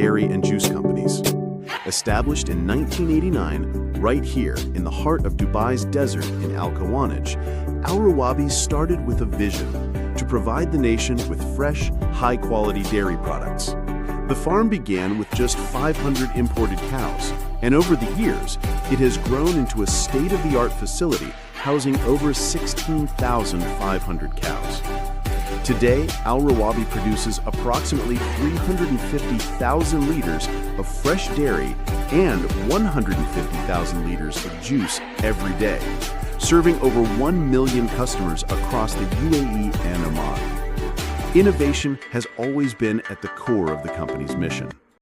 dairy and juice companies. Established in 1989, right here in the heart of Dubai's desert in Al Kawanij, Al Rawabi started with a vision to provide the nation with fresh, high-quality dairy products. The farm began with just 500 imported cows, and over the years, it has grown into a state-of-the-art facility housing over 16,500 cows. Today, Al Rawabi produces approximately 350,000 liters of fresh dairy and 150,000 liters of juice every day, serving over 1 million customers across the UAE and Oman. Innovation has always been at the core of the company's mission.